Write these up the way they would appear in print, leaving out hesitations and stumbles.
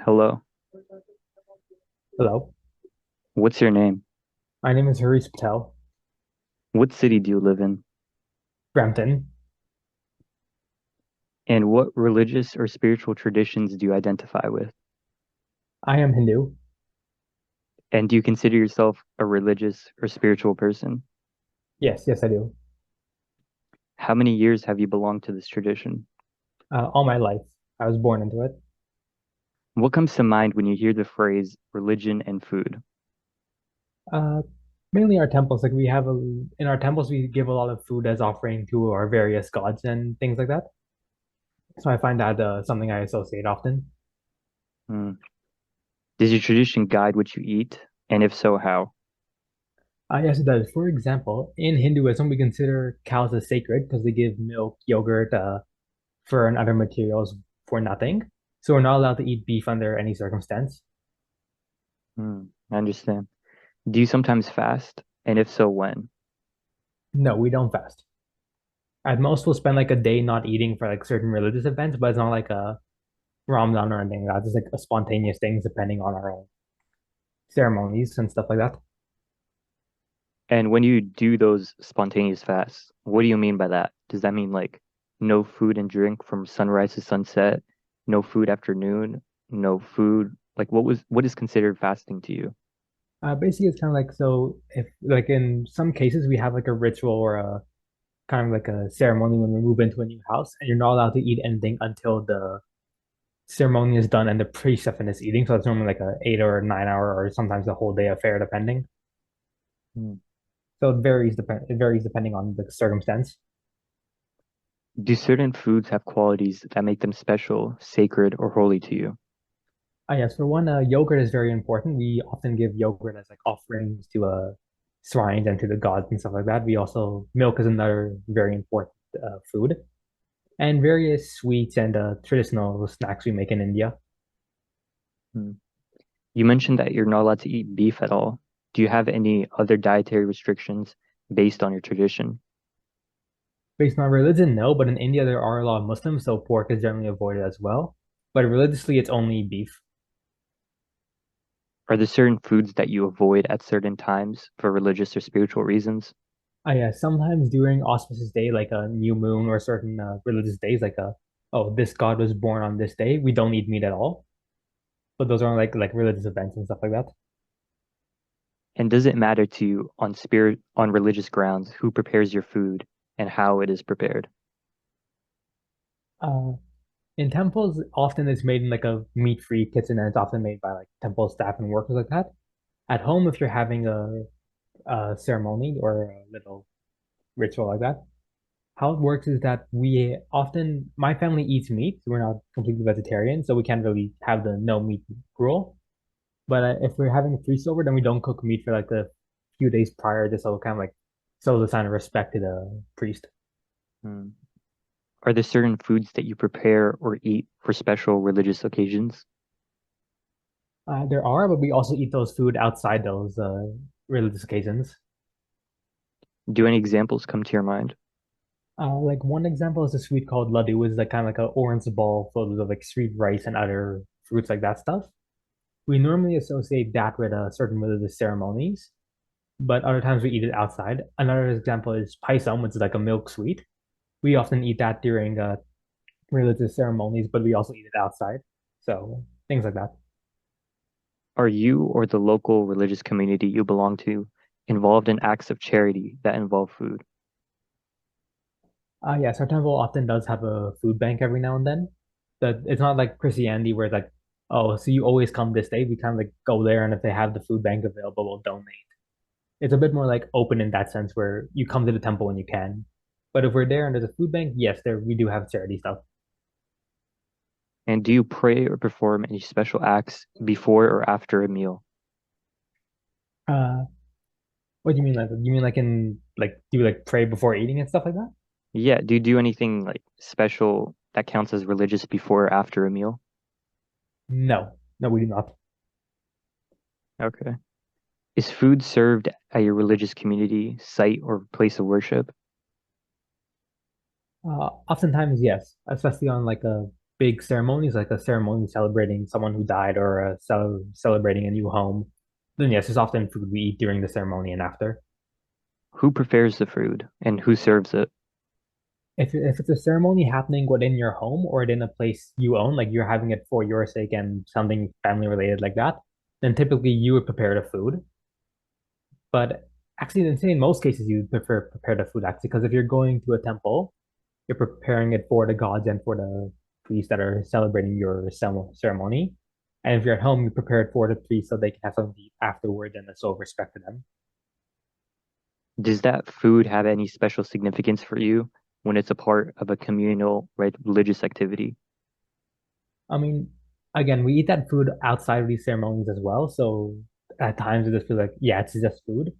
Hello. Hello, What's your name? my name is Haris Patel, What city do you live in? Brampton. And what religious or spiritual traditions do you identify with? I am Hindu. And do you consider yourself a religious or spiritual person? Yes, I do. How many years have you belonged to this tradition? All my life, I was born into it. What comes to mind when you hear the phrase religion and food? Uh, Mainly our temples, like we have in our temples, we give a lot of food as offering to our various gods and things like that. So I find that something I associate often. Hmm. Does your tradition guide what you eat? And if so, how? Yes, it does. For example, in Hinduism, we consider cows as sacred because they give milk, yogurt, fur, and other materials for nothing. So we're not allowed to eat beef under any circumstance. I understand. Do you sometimes fast? And if so, when? No, we don't fast. At most, we'll spend like a day not eating for like certain religious events, but it's not like a Ramadan or anything like that. It's like a spontaneous things depending on our own ceremonies and stuff like that. And when you do those spontaneous fasts, what do you mean by that? Does that mean like no food and drink from sunrise to sunset, no food after noon, no food? Like what is considered fasting to you? Basically, it's kind of like so if like in some cases we have like a ritual or a kind of like a ceremony when we move into a new house, and you're not allowed to eat anything until the ceremony is done and the priest have finished eating. So it's normally like a 8 or 9 hour or sometimes a whole day affair depending. Hmm. So it varies depending on the circumstance. Do certain foods have qualities that make them special, sacred, or holy to you? Yes, for one, yogurt is very important. We often give yogurt as like offerings to shrines and to the gods and stuff like that. We also milk is another very important food, and various sweets and traditional snacks we make in India. Hmm. You mentioned that you're not allowed to eat beef at all. Do you have any other dietary restrictions based on your tradition? Based on religion, no, but in India there are a lot of Muslims, so pork is generally avoided as well. But religiously, it's only beef. Are there certain foods that you avoid at certain times for religious or spiritual reasons? Yeah, sometimes during auspicious day, like a new moon or certain religious days, like oh, this god was born on this day, we don't eat meat at all. But those are like religious events and stuff like that. And does it matter to you on religious grounds who prepares your food and how it is prepared? Uh, in temples, often it's made in like a meat-free kitchen, and it's often made by like temple staff and workers like that. At home, if you're having a ceremony or a little ritual like that, how it works is that my family eats meat. We're not completely vegetarian, so we can't really have the no meat rule. But if we're having a priest over, then we don't cook meat for like a few days prior, just so kind of like show the sign of respect to the priest. Hmm. Are there certain foods that you prepare or eat for special religious occasions? There are, but we also eat those food outside those religious occasions. Do any examples come to your mind? Like one example is a sweet called laddu, which is like kind of like an orange ball filled with like sweet rice and other fruits like that stuff. We normally associate that with certain religious ceremonies, but other times we eat it outside. Another example is paisam, which is like a milk sweet. We often eat that during religious ceremonies, but we also eat it outside. So things like that. Are you or the local religious community you belong to involved in acts of charity that involve food? Yes, our temple often does have a food bank every now and then. That it's not like Christianity where it's like, oh, so you always come this day. We kind of like go there, and if they have the food bank available, we'll donate. It's a bit more like open in that sense where you come to the temple when you can. But if we're there and there's a food bank, yes, there we do have charity stuff. And do you pray or perform any special acts before or after a meal? Uh, what do you mean like you mean like in like do you like pray before eating and stuff like that? Yeah, do you do anything like special that counts as religious before or after a meal? No, no, we do not. Okay. Is food served at your religious community, site, or place of worship? Oftentimes, yes, especially on like a big ceremonies, like a ceremony celebrating someone who died or celebrating a new home, then yes, there's often food we eat during the ceremony and after. Who prepares the food and who serves it? If it's a ceremony happening within your home or within a place you own, like you're having it for your sake and something family related like that, then typically you would prepare the food. But actually, in most cases, you prefer prepare the food actually, because if you're going to a temple, you're preparing it for the gods and for the priests that are celebrating your ceremony. And if you're at home, you prepare it for the priests so they can have something to eat afterward and show respect to them. Does that food have any special significance for you when it's a part of a communal, right, religious activity? I mean, again, we eat that food outside of these ceremonies as well. So at times it just feels like, yeah, it's just food.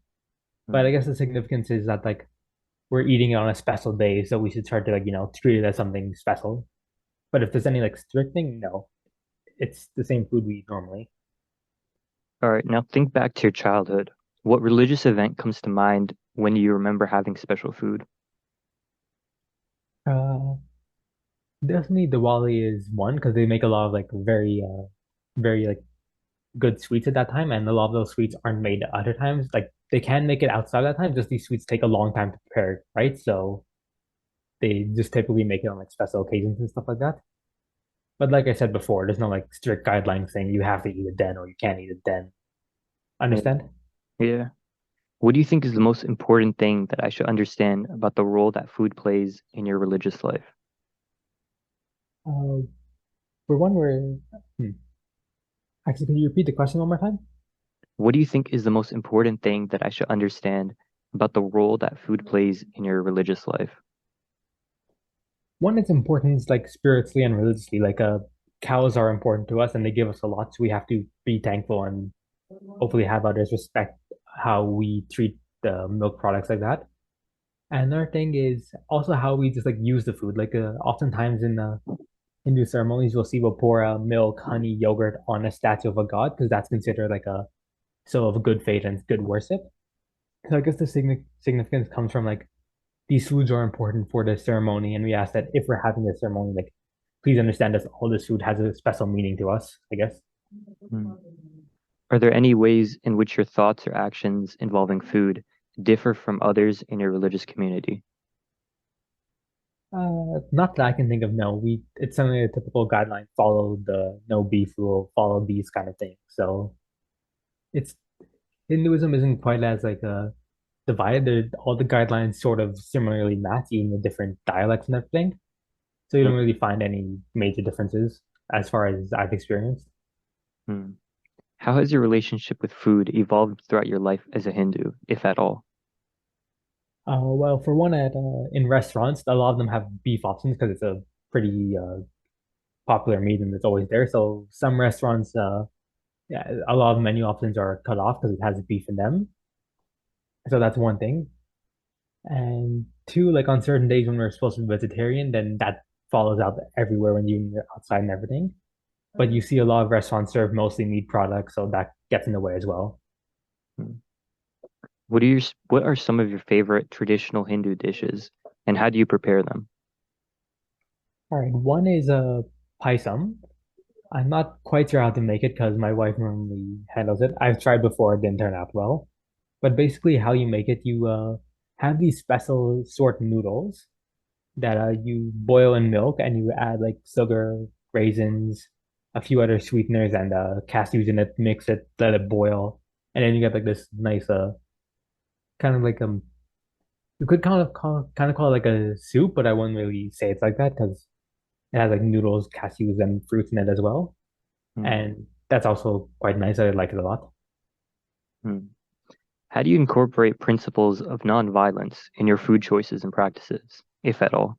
But I Hmm. guess the significance is that like we're eating it on a special day, so we should try to like, treat it as something special. But if there's any like strict thing, no, it's the same food we eat normally. All right, now think back to your childhood. What religious event comes to mind when you remember having special food? Uh, Definitely Diwali is one because they make a lot of like very like good sweets at that time, and a lot of those sweets aren't made at other times. Like they can make it outside that time, just these sweets take a long time to prepare, right? So they just typically make it on like special occasions and stuff like that. But like I said before, there's no like strict guidelines saying you have to eat it then or you can't eat it then. Yeah. Understand? Yeah. What do you think is the most important thing that I should understand about the role that food plays in your religious life? Uh, for one, hmm. Actually, can you repeat the question one more time? What do you think is the most important thing that I should understand about the role that food plays in your religious life? One, it's important like spiritually and religiously. Like cows are important to us and they give us a lot, so we have to be thankful and hopefully have others respect how we treat the milk products like that. And another thing is also how we just like use the food. Like oftentimes in the Hindu ceremonies, you'll see we'll pour milk, honey, yogurt on a statue of a god because that's considered like a show of good faith and good worship. So I guess the significance comes from like these foods are important for the ceremony, and we ask that if we're having a ceremony, like please understand that all this food has a special meaning to us, I guess. Hmm. Are there any ways in which your thoughts or actions involving food differ from others in your religious community? Not that I can think of. No, we it's something a typical guideline. Follow the no beef rule. Follow these kind of things. So it's Hinduism isn't quite as like divided. All the guidelines sort of similarly match, even with different dialects and everything. So you don't really find any major differences as far as I've experienced. Hmm. How has your relationship with food evolved throughout your life as a Hindu, if at all? Well, for one, at in restaurants, a lot of them have beef options because it's a pretty popular meat and it's always there. So some restaurants, yeah, a lot of menu options are cut off because it has beef in them. So that's one thing. And two, like on certain days when we're supposed to be vegetarian, then that follows out everywhere when you're outside and everything. But you see a lot of restaurants serve mostly meat products, so that gets in the way as well. Hmm. What are some of your favorite traditional Hindu dishes, and how do you prepare them? All right, one is a paisam. I'm not quite sure how to make it because my wife normally handles it. I've tried before, it didn't turn out well. But basically, how you make it, you have these special sort noodles that you boil in milk and you add like sugar, raisins, a few other sweeteners, and cashews in it. Mix it, let it boil, and then you get like this nice kind of like you could kind of call it like a soup, but I wouldn't really say it's like that because it has like noodles, cashews, and fruits in it as well, Hmm. and that's also quite nice. I like it a lot. Hmm. How do you incorporate principles of nonviolence in your food choices and practices, if at all?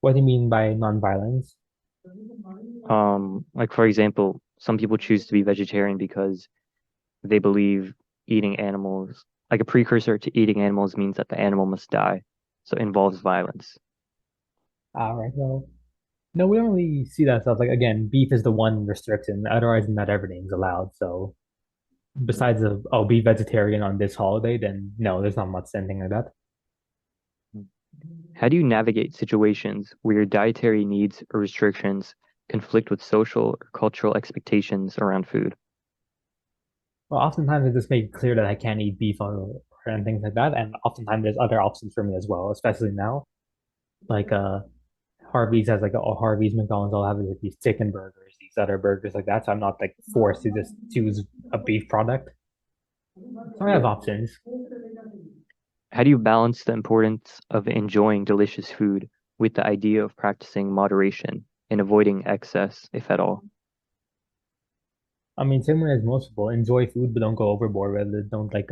What do you mean by non-violence? Like for example, some people choose to be vegetarian because they believe eating animals, like a precursor to eating animals, means that the animal must die, so it involves violence. All right, well, no, we don't really see that stuff. Like again, beef is the one restriction. Otherwise, not everything's allowed. So besides be vegetarian on this holiday, then no, there's not much anything like that. How do you navigate situations where your dietary needs or restrictions conflict with social or cultural expectations around food? Well, oftentimes I just make it clear that I can't eat beef and things like that. And oftentimes there's other options for me as well, especially now. Like Harvey's has like a Harvey's, McDonald's all have like these chicken burgers, these other burgers like that. So I'm not like forced to just choose a beef product. So I have Yeah. options. How do you balance the importance of enjoying delicious food with the idea of practicing moderation and avoiding excess, if at all? I mean, same way as most people, enjoy food, but don't go overboard with it. Don't like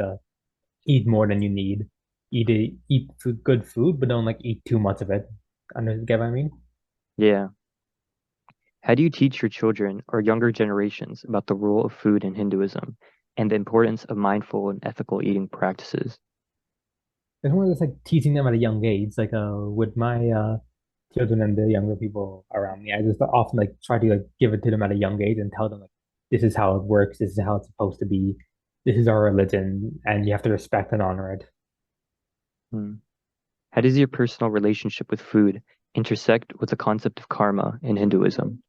eat more than you need. Eat food, good food, but don't like eat too much of it. Get what I mean? Yeah. How do you teach your children or younger generations about the role of food in Hinduism and the importance of mindful and ethical eating practices? It's more just like teaching them at a young age. Like with my children and the younger people around me, I just often like try to like give it to them at a young age and tell them like this is how it works, this is how it's supposed to be, this is our religion, and you have to respect and honor it. Hmm. How does your personal relationship with food intersect with the concept of karma in Hinduism?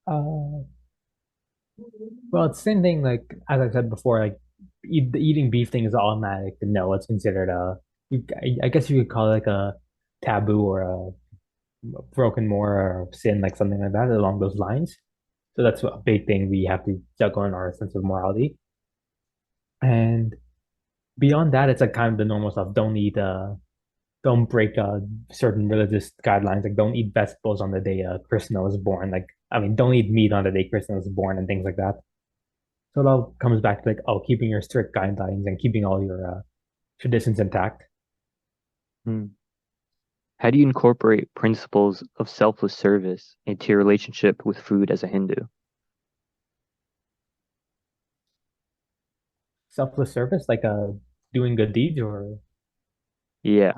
Uh, well, it's the same thing. Like as I said before, like the eating beef thing is automatic. No, it's considered I guess you could call it like a taboo or a broken more or sin, like something like that along those lines. So that's a big thing we have to juggle in our sense of morality. And beyond that, it's like kind of the normal stuff. Don't break certain religious guidelines. Like don't eat vegetables on the day Krishna was born. Like I mean, don't eat meat on the day Krishna was born and things like that. So it all comes back to like oh, keeping your strict guidelines and keeping all your traditions intact. Hmm. How do you incorporate principles of selfless service into your relationship with food as a Hindu? Selfless service, like doing good deeds or Yeah.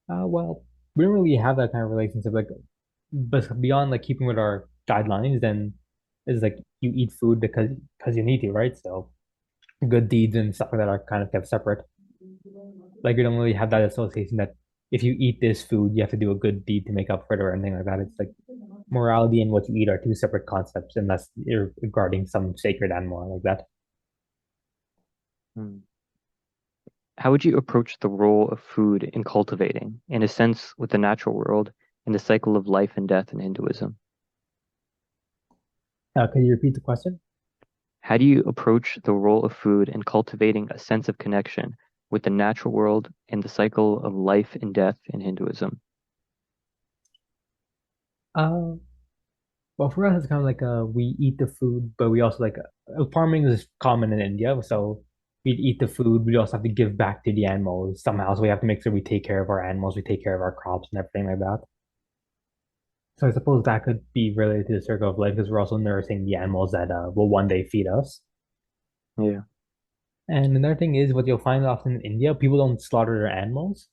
well, we don't really have that kind of relationship. Like, but beyond like keeping with our guidelines, then is like you eat food because you need to, right? So good deeds and stuff like that are kind of kept separate. Like we don't really have that association that if you eat this food, you have to do a good deed to make up for it or anything like that. It's like morality and what you eat are two separate concepts unless you're regarding some sacred animal like that. Hmm. How would you approach the role of food in cultivating, in a sense, with the natural world and the cycle of life and death in Hinduism? Can you repeat the question? How do you approach the role of food in cultivating a sense of connection with the natural world and the cycle of life and death in Hinduism? Uh, well, for us, it's kind of like we eat the food, but we also like farming is common in India, so we eat the food. We also have to give back to the animals somehow, so we have to make sure we take care of our animals, we take care of our crops and everything like that. So I suppose that could be related to the circle of life because we're also nourishing the animals that will one day feed us. Yeah. And another thing is what you'll find often in India, people don't slaughter their animals.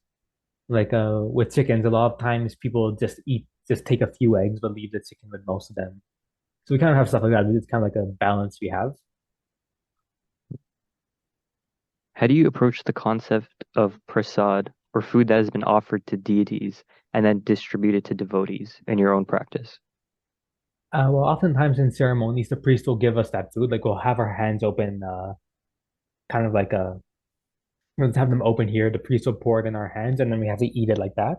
Like with chickens, a lot of times people just take a few eggs but leave the chicken with most of them. So we kind of have stuff like that. It's kind of like a balance we have. How do you approach the concept of prasad, or food that has been offered to deities and then distributed to devotees in your own practice? Well, oftentimes in ceremonies, the priest will give us that food. Like we'll have our hands open, kind of like we'll just have them open here. The priest will pour it in our hands, and then we have to eat it like that.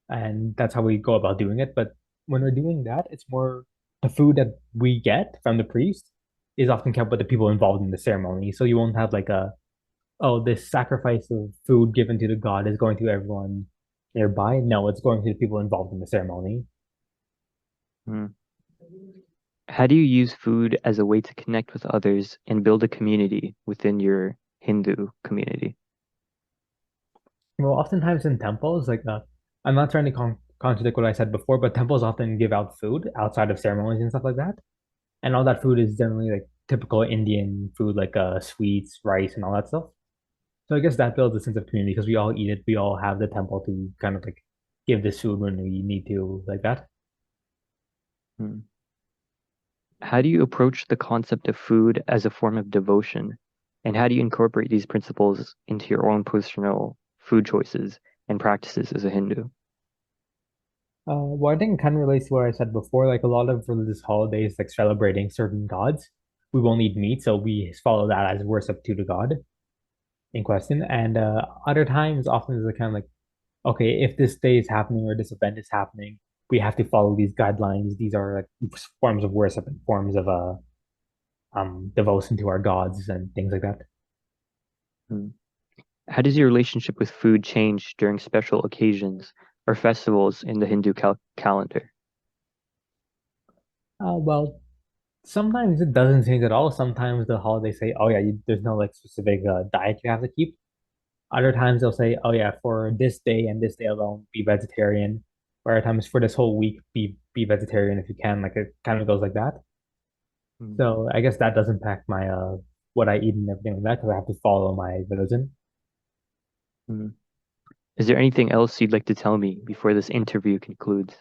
And that's how we go about doing it. But when we're doing that, it's more the food that we get from the priest is often kept with the people involved in the ceremony. So you won't have like oh, this sacrifice of food given to the god is going to everyone nearby. No, it's going to the people involved in the ceremony. Hmm. How do you use food as a way to connect with others and build a community within your Hindu community? Well, oftentimes in temples, like I'm not trying to contradict what I said before, but temples often give out food outside of ceremonies and stuff like that. And all that food is generally like typical Indian food, like sweets, rice, and all that stuff. So I guess that builds a sense of community because we all eat it. We all have the temple to kind of like give this food when we need to, like that. Hmm. How do you approach the concept of food as a form of devotion And how do you incorporate these principles into your own personal food choices and practices as a Hindu? Well, I think it kind of relates to what I said before. Like a lot of religious holidays, like celebrating certain gods, we won't eat meat, so we follow that as worship to the god in question. And other times, often it's kind of like, okay, if this day is happening or this event is happening, we have to follow these guidelines. These are like forms of worship and forms of devotion to our gods and things like that. Mm. How does your relationship with food change during special occasions or festivals in the Hindu calendar? Well, sometimes it doesn't change at all. Sometimes the holidays say, oh yeah, there's no like specific diet you have to keep. Other times they'll say, oh yeah, for this day and this day alone, be vegetarian. Or other times for this whole week, be vegetarian if you can. Like it kind of goes like that. Mm. So I guess that does impact my what I eat and everything like that because I have to follow my religion. Mm. Is there anything else you'd like to tell me before this interview concludes?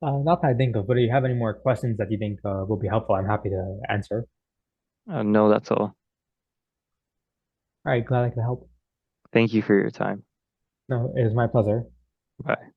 Not that I think of, but if you have any more questions that you think will be helpful, I'm happy to answer. No, that's all. All right, glad I could help. Thank you for your time. No, it was my pleasure. Bye.